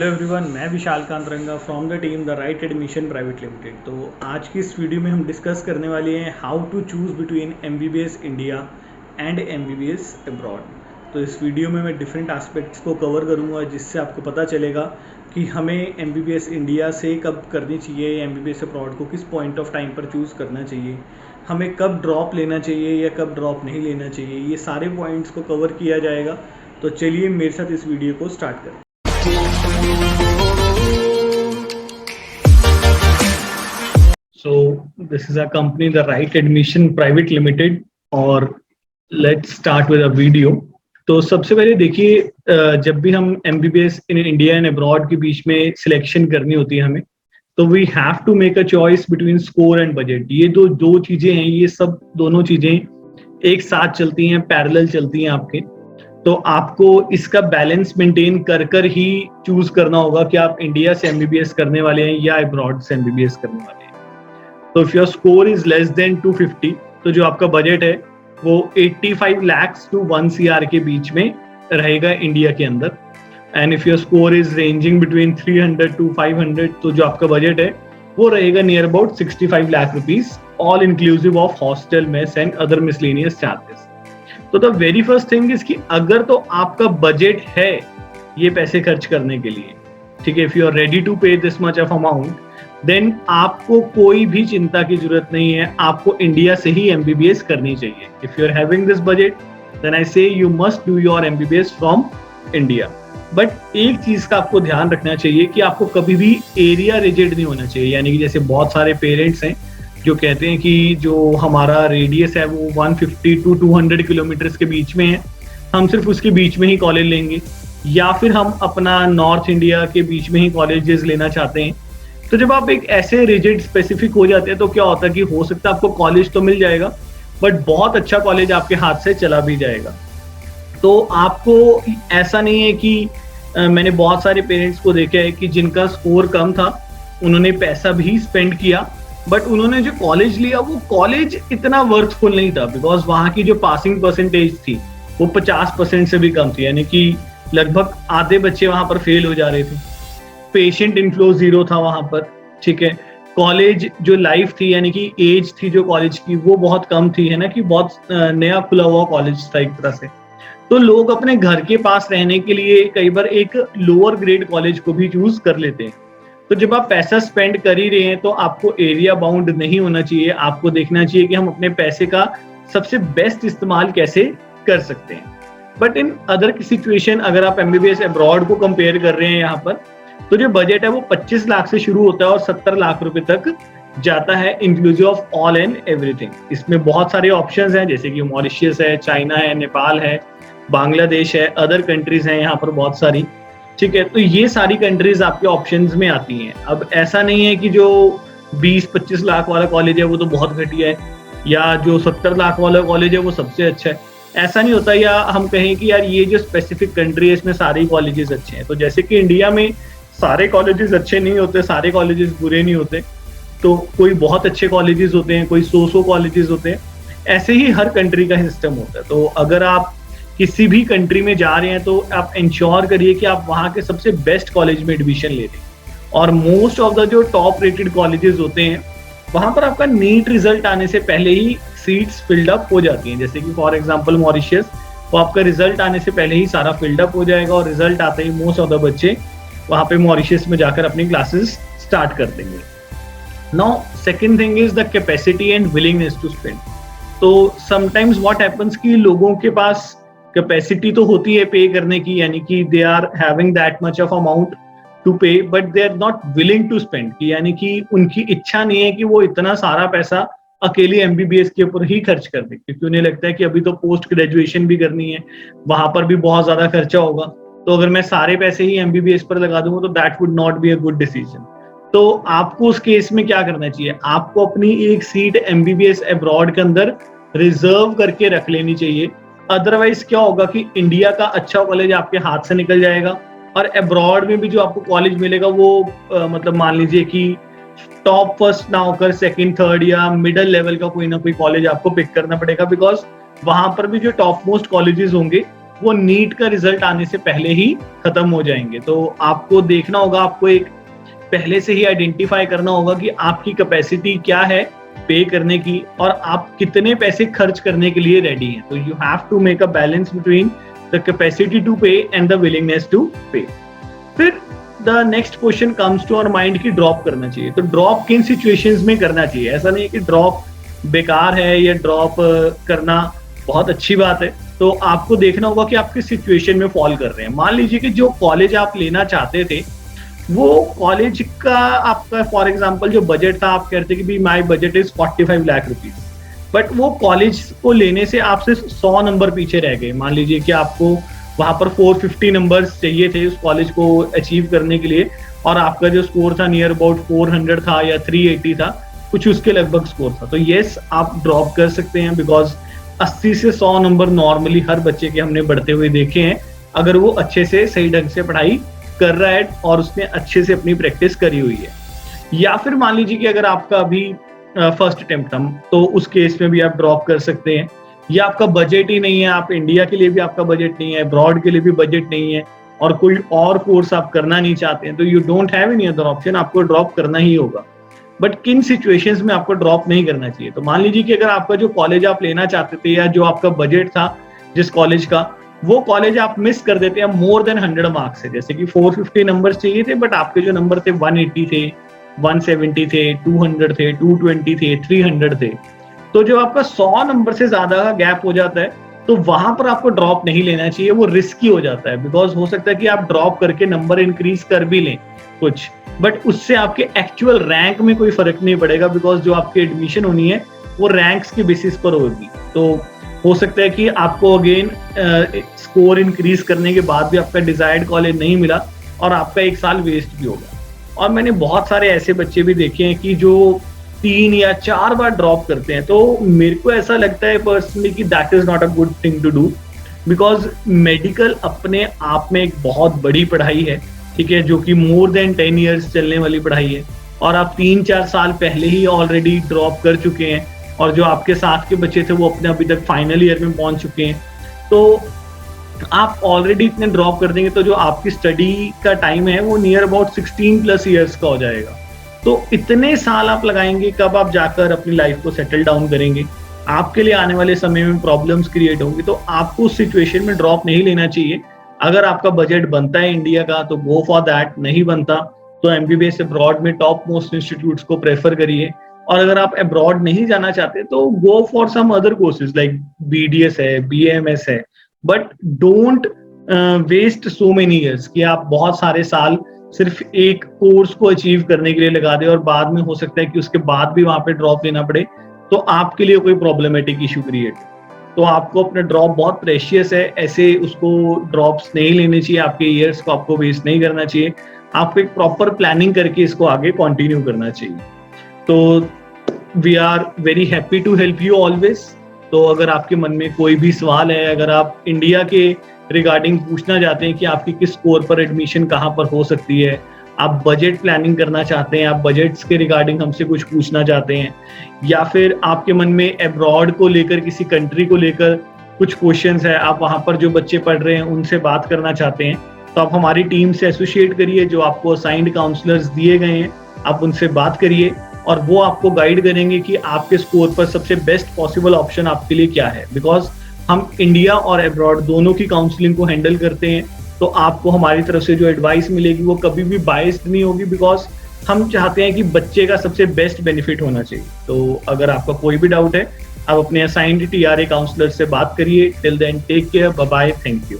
Hello everyone, मैं Vishal Kantaranga from the team the right admission private limited. तो आज की इस वीडियो में हम डिस्कस करने वाले हैं how to choose between MBBS India and MBBS abroad. तो इस वीडियो में मैं डिफरेंट एस्पेक्ट्स को कवर करूंगा जिससे आपको पता चलेगा कि हमें एमबीबीएस इंडिया से कब करनी चाहिए, एमबीबीएस अब्रॉड को किस पॉइंट ऑफ टाइम पर चूज़ करना चाहिए, हमें कब ड्रॉप लेना चाहिए या कब ड्रॉप नहीं लेना चाहिए। ये सारे पॉइंट्स को कवर किया जाएगा। तो चलिए मेरे साथ इस वीडियो को स्टार्ट करें। So this is a company, the Right Admission Private Limited, और let's start with a video। तो सबसे पहले देखिए, जब भी हम MBBS in India and abroad के बीच में सिलेक्शन करनी होती है हमें, तो we have to make a choice between score and budget. ये दो चीजें हैं, ये सब दोनों चीजें एक साथ चलती हैं, पैरेलल चलती हैं आपके। तो आपको इसका बैलेंस मेंटेन कर ही चूज करना होगा कि आप इंडिया से MBBS करने वाले हैं या अब्रॉड से MBBS करने वाले हैं। तो if your score is less than 250, तो जो आपका बजट है वो 85 lakhs to 1 CR के बीच में रहेगा इंडिया के अंदर। And if your score is ranging between 300 to 500, तो जो आपका बजट है वो रहेगा near about 65 lakh rupees, all inclusive of hostel, mess and other miscellaneous charges. तो the very first thing is कि अगर तो आपका बजट है ये पैसे खर्च करने के लिए, ठीक है, if you are ready to pay this much of amount, then आपको कोई भी चिंता की जरूरत नहीं है, आपको इंडिया से ही MBBS करनी चाहिए। If you are having this budget, then I say you must do your MBBS from India. But एक चीज का आपको ध्यान रखना चाहिए कि आपको कभी भी एरिया रिजिड नहीं होना चाहिए। यानी कि जैसे बहुत सारे पेरेंट्स हैं जो कहते हैं कि जो हमारा रेडियस है वो 150 to 200 किलोमीटर के बीच में है, हम सिर्फ उसके बीच में ही कॉलेज लेंगे, या फिर हम अपना नॉर्थ इंडिया के बीच में ही कॉलेजेस लेना चाहते हैं। तो जब आप एक ऐसे रिजिड स्पेसिफिक हो जाते हैं तो क्या होता है कि हो सकता है आपको कॉलेज तो मिल जाएगा बट बहुत अच्छा कॉलेज आपके हाथ से चला भी जाएगा। तो आपको ऐसा नहीं है कि मैंने बहुत सारे पेरेंट्स को देखा है कि जिनका स्कोर कम था, उन्होंने पैसा भी स्पेंड किया, बट उन्होंने जो कॉलेज लिया वो कॉलेज इतना वर्थफुल नहीं था, बिकॉज वहाँ की जो पासिंग परसेंटेज थी वो 50% से भी कम थी। यानी कि लगभग आधे बच्चे वहां पर फेल हो जा रहे थे, पेशेंट इनफ्लो 0 था वहां पर, ठीक है। कॉलेज जो लाइफ थी, यानी कि एज थी जो कॉलेज की, वो बहुत कम थी, है ना, कि बहुत नया खुला हुआ कॉलेज था एक तरह से। तो लोग अपने घर के पास रहने के लिए कई बार एक लोअर ग्रेड कॉलेज को भी चूज कर लेते हैं। तो जब आप पैसा स्पेंड कर ही रहे हैं तो आपको एरिया बाउंड नहीं होना चाहिए, आपको देखना चाहिए कि हम अपने पैसे का सबसे बेस्ट इस्तेमाल कैसे कर सकते हैं। बट इन अदर सिचुएशन, अगर आप MBBS अब्रॉड को कंपेयर कर रहे हैं यहाँ पर, तो जो बजट है वो 25 लाख से शुरू होता है और 70 लाख रुपए तक जाता है, inclusive of all and everything. इसमें बहुत सारे ऑप्शंस हैं, जैसे कि मॉरिशियस है, चाइना है, नेपाल है, बांग्लादेश है, अदर कंट्रीज हैं यहाँ पर बहुत सारी, ठीक है। तो ये सारी कंट्रीज आपके ऑप्शंस में आती हैं। अब ऐसा नहीं है कि जो 20-25 लाख वाला कॉलेज है वो तो बहुत घटिया है, या जो 70 लाख वाला कॉलेज है वो सबसे अच्छा है, ऐसा नहीं होता। या हम कहें कि यार ये जो स्पेसिफिक कंट्री है इसमें सारे कॉलेजेस अच्छे हैं, तो जैसे कि इंडिया में सारे कॉलेजेस अच्छे नहीं होते, सारे कॉलेजेस बुरे नहीं होते, तो कोई बहुत अच्छे कॉलेजेस होते हैं, कोई 100 कॉलेजेस होते हैं, ऐसे ही हर कंट्री का सिस्टम होता है। तो अगर आप किसी भी कंट्री में जा रहे हैं तो आप इंश्योर करिए कि आप वहाँ के सबसे बेस्ट कॉलेज में एडमिशन ले लें। और मोस्ट ऑफ द जो टॉप रेटेड कॉलेजेस होते हैं वहाँ पर आपका नीट रिजल्ट आने से पहले ही सीट्स फिल्ड अप हो जाती हैं। जैसे कि फॉर एग्जांपल मॉरिशियस, तो आपका रिजल्ट आने से पहले ही सारा फिल्ड अप हो जाएगा और रिजल्ट आते ही मोस्ट ऑफ द बच्चे वहाँ पे मॉरिशियस में जाकर अपनी क्लासेस स्टार्ट कर देंगे। Now second thing is the capacity and willingness to spend. तो समटाइम्स व्हाट हैपेंस कि लोगों के पास कैपेसिटी तो होती है पे करने की, यानी कि they are having that much of amount to pay, but they are not willing to spend, यानी कि उनकी इच्छा नहीं है कि वो इतना सारा पैसा अकेले MBBS के ऊपर ही खर्च कर दे, क्योंकि उन्हें लगता है कि अभी तो पोस्ट ग्रेजुएशन भी करनी है, वहां पर भी बहुत ज्यादा खर्चा होगा, तो अगर मैं सारे पैसे ही MBBS पर लगा दूंगा तो that would not be a good decision. तो आपको उस केस में क्या करना चाहिए, आपको अपनी एक सीट MBBS अब्रॉड के अंदर रिजर्व करके रख लेनी चाहिए। अदरवाइज क्या होगा कि इंडिया का अच्छा कॉलेज आपके हाथ से निकल जाएगा और अब्रॉड में भी जो आपको कॉलेज मिलेगा वो मतलब मान लीजिए कि टॉप फर्स्ट ना होकर सेकंड, थर्ड या मिडिल लेवल का कोई ना कोई कॉलेज आपको पिक करना पड़ेगा, बिकॉज वहां पर भी जो टॉप मोस्ट कॉलेजेस होंगे वो नीट का रिजल्ट आने से पहले ही खत्म हो जाएंगे। तो आपको देखना होगा, आपको एक पहले से ही आइडेंटिफाई करना होगा कि आपकी कैपेसिटी क्या है पे करने की और आप कितने पैसे खर्च करने के लिए रेडी हैं। तो you have to make a balance between the capacity to pay and the willingness to pay. फिर the next question comes to our mind कि ड्रॉप करना चाहिए। तो ड्रॉप किन सिचुएशंस में करना चाहिए? ऐसा नहीं है कि ड्रॉप बेकार है या ड्रॉप करना बहुत अच्छी बात है। तो आपको देखना होगा कि आप किस सिचुएशन में फॉल कर रहे हैं। मान लीजिए कि जो कॉलेज आप लेना चाहते थे वो कॉलेज का आपका फॉर एग्जांपल जो बजट था, आप कहते कि भी my budget is 45 lakh rupees, but वो कॉलेज को लेने से आप सिर्फ 100 नंबर पीछे रह गए। मान लीजिए कि आपको वहां पर 450 नंबर्स चाहिए थे उस कॉलेज को अचीव करने के लिए और आपका जो स्कोर था नियर अबाउट 400 था या 380 था, कुछ उसके लगभग स्कोर था। तो यस, आप ड्रॉप कर सकते हैं बिकॉज 80 से 100 नंबर नॉर्मली हर बच्चे के हमने बढ़ते हुए देखे हैं, अगर वो अच्छे से सही ढंग से पढ़ाई कर रहा है और उसने अच्छे से अपनी प्रैक्टिस करी हुई है। या फिर मान लीजिए कि अगर आपका अभी फर्स्ट अटेम्प्ट था तो उस केस में भी आप ड्रॉप कर सकते हैं। या आपका बजट ही नहीं है, आप इंडिया के लिए भी आपका बजट नहीं है, अब्रॉड के लिए भी बजट नहीं है और कोई और कोर्स आप करना नहीं चाहते हैं, तो you don't have any other option, आपको ड्रॉप करना ही होगा। बट किन सिचुएशंस में आपको ड्रॉप नहीं करना चाहिए? तो मान लीजिए कि अगर आपका जो कॉलेज आप लेना चाहते थे या जो आपका बजट था जिस कॉलेज का, वो कॉलेज आप मिस कर देते हैं मोर देन 100 मार्क्स है। जैसे कि 450 नंबर चाहिए थे बट आपके जो नंबर थे 180 थे, 170 थे, 200 थे, 220 थे, 300 थे, तो जो आपका 100 नंबर से ज्यादा का गैप हो जाता है तो वहां पर आपको ड्रॉप नहीं लेना चाहिए, वो रिस्की हो जाता है। बिकॉज हो सकता है कि आप ड्रॉप करके नंबर इंक्रीज कर भी लें कुछ, बट उससे आपके एक्चुअल रैंक में कोई फर्क नहीं पड़ेगा बिकॉज जो आपकी एडमिशन होनी है वो रैंक्स के बेसिस पर होगी। तो हो सकता है कि आपको अगेन स्कोर इंक्रीज करने के बाद भी आपका डिजायर्ड कॉलेज नहीं मिला और आपका एक साल वेस्ट भी होगा। और मैंने बहुत सारे ऐसे बच्चे भी देखे हैं कि जो 3 या 4 बार ड्रॉप करते हैं। तो मेरे को ऐसा लगता है पर्सनली कि that is not a good thing to do because medical अपने आप में एक बहुत बड़ी पढ़ाई है, ठीक है, जो कि मोर देन 10 ईयर्स चलने वाली पढ़ाई है और आप 3-4 साल पहले ही ऑलरेडी ड्रॉप कर चुके हैं और जो आपके साथ के बच्चे थे वो अपने अभी तक फाइनल ईयर में पहुंच चुके हैं। तो आप ऑलरेडी इतने ड्रॉप कर देंगे तो जो आपकी स्टडी का टाइम है वो नियर अबाउट 16+ ईयर्स का हो जाएगा। तो इतने साल आप लगाएंगे, कब आप जाकर अपनी लाइफ को सेटल डाउन करेंगे? आपके लिए आने वाले समय में प्रॉब्लम्स क्रिएट होंगी। तो आपको उस सिचुएशन में ड्रॉप नहीं लेना चाहिए। अगर आपका बजट बनता है इंडिया का तो गो फॉर दैट, नहीं बनता तो एमबीबीएस अब्रॉड में टॉप मोस्ट इंस्टीट्यूट्स को प्रेफर करिए। और अगर आप अब्रॉड नहीं जाना चाहते तो go for some other courses like BDS है, बीएमएस है, but don't waste so many years कि आप बहुत सारे साल सिर्फ एक कोर्स को अचीव करने के लिए लगा दे और बाद में हो सकता है कि उसके बाद भी वहां पे ड्रॉप लेना पड़े तो आपके लिए कोई प्रॉब्लमेटिक इशू क्रिएट। तो आपको अपना ड्रॉप बहुत प्रेशियस है, ऐसे उसको ड्रॉप्स नहीं लेने चाहिए, आपके ईयर्स को आपको वेस्ट नहीं करना चाहिए, आपको एक प्रॉपर प्लानिंग करके इसको आगे कंटिन्यू करना चाहिए। तो we are very happy to help you always. तो अगर आपके मन में कोई भी सवाल है, अगर आप इंडिया के रिगार्डिंग पूछना चाहते हैं कि आपकी किस स्कोर पर एडमिशन कहाँ पर हो सकती है, आप बजट प्लानिंग करना चाहते हैं, आप बजट्स के रिगार्डिंग हमसे कुछ पूछना चाहते हैं, या फिर आपके मन में अब्रॉड को लेकर किसी कंट्री को लेकर कुछ क्वेश्चंस है, आप वहाँ पर जो बच्चे पढ़ रहे हैं उनसे बात करना चाहते हैं, तो आप हमारी टीम से एसोसिएट करिए। जो आपको असाइंड काउंसलर्स दिए गए हैं आप उनसे बात करिए और वो आपको गाइड करेंगे कि आपके स्कोर पर सबसे बेस्ट पॉसिबल ऑप्शन आपके लिए क्या है। बिकॉज हम इंडिया और अब्रॉड दोनों की काउंसलिंग को हैंडल करते हैं, तो आपको हमारी तरफ से जो एडवाइस मिलेगी वो कभी भी बायस्ड नहीं होगी बिकॉज हम चाहते हैं कि बच्चे का सबसे बेस्ट बेनिफिट होना चाहिए। तो अगर आपका कोई भी डाउट है आप अपने असाइंड टीआरए काउंसलर से बात करिए। Till then take care, bye bye, thank you.